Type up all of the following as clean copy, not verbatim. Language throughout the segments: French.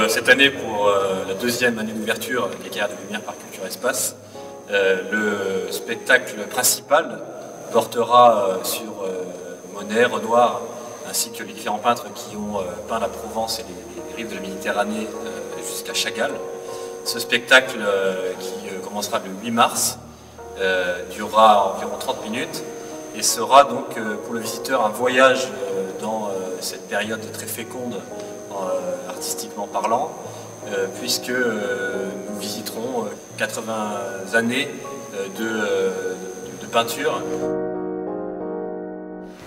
cette année, pour la deuxième année d'ouverture des Carrières de Lumière par Culture Espace, le spectacle principal portera sur Monet, Renoir, ainsi que les différents peintres qui ont peint la Provence et les rives de la Méditerranée jusqu'à Chagall. Ce spectacle qui commencera le 8 mars durera environ 30 minutes et sera donc pour le visiteur un voyage dans cette période très féconde artistiquement parlant, puisque nous visiterons 80 années de peinture.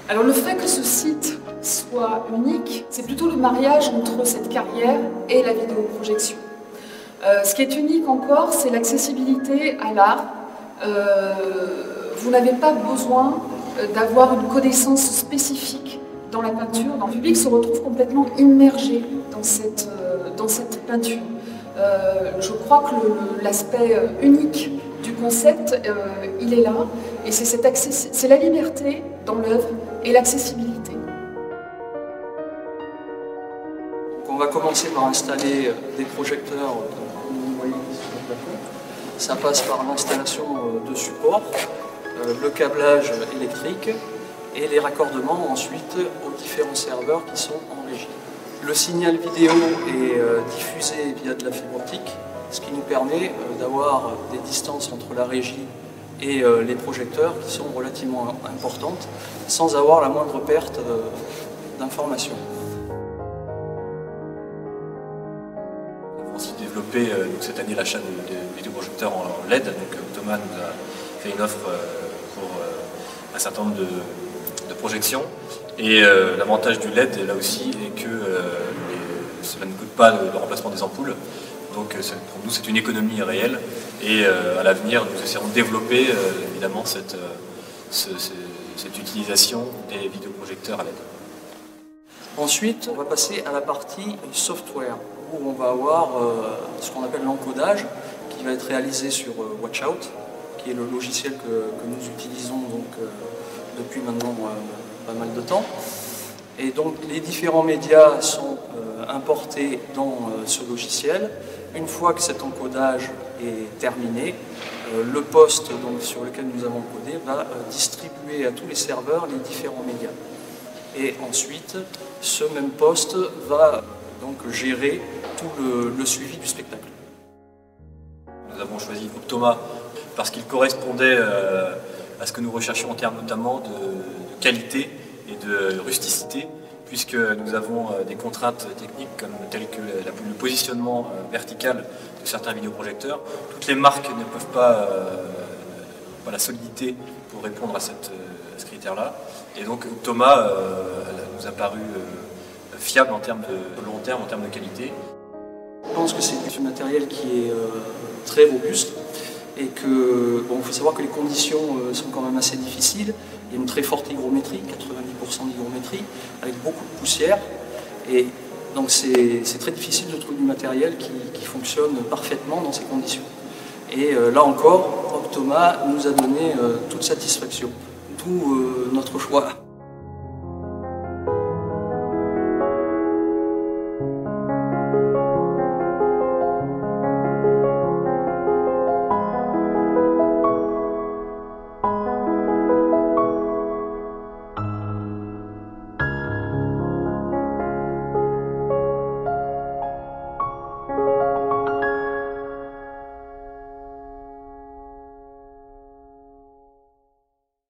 Alors le fait que ce site soit unique, c'est plutôt le mariage entre cette carrière et la vidéoprojection. Ce qui est unique encore, c'est l'accessibilité à l'art. Vous n'avez pas besoin d'avoir une connaissance spécifique dans la peinture. Le public se retrouve complètement immergé dans cette peinture. Je crois que l'aspect unique du concept, il est là, et c'est la liberté dans l'œuvre et l'accessibilité. On va commencer par installer des projecteurs, comme vous voyez ici sur le plafond. Ça passe par l'installation de supports, le câblage électrique et les raccordements ensuite aux différents serveurs qui sont en régie. Le signal vidéo est diffusé via de la fibre optique, ce qui nous permet d'avoir des distances entre la régie et les projecteurs qui sont relativement importantes, sans avoir la moindre perte d'information. Nous avons aussi développé cette année l'achat de vidéoprojecteurs en LED. Donc Thomas nous a fait une offre pour un certain nombre de projections. Et l'avantage du LED là aussi est que cela ne coûte pas le remplacement des ampoules. Donc pour nous c'est une économie réelle et à l'avenir nous essaierons de développer évidemment cette utilisation des vidéoprojecteurs à LED. Ensuite on va passer à la partie software où on va avoir ce qu'on appelle l'encodage qui va être réalisé sur Watchout, qui est le logiciel que nous utilisons donc, depuis maintenant pas mal de temps. Et donc les différents médias sont importés dans ce logiciel. Une fois que cet encodage est terminé, le poste donc, sur lequel nous avons encodé va distribuer à tous les serveurs les différents médias. Et ensuite, ce même poste va donc gérer tout le suivi du spectacle. Nous avons choisi Optoma parce qu'il correspondait à ce que nous recherchions en termes notamment de qualité et de rusticité, puisque nous avons des contraintes techniques telles que le positionnement vertical de certains vidéoprojecteurs. Toutes les marques ne peuvent pas la solidité pour répondre à ce critère-là. Et donc Optoma nous a paru fiable en termes de long terme, en termes de qualité. Je pense que c'est du matériel qui est très robuste et que, bon, il faut savoir que les conditions sont quand même assez difficiles. Il y a une très forte hygrométrie, 90% d'hygrométrie, avec beaucoup de poussière. Et donc c'est très difficile de trouver du matériel qui fonctionne parfaitement dans ces conditions. Et là encore, Optoma nous a donné toute satisfaction, d'où notre choix.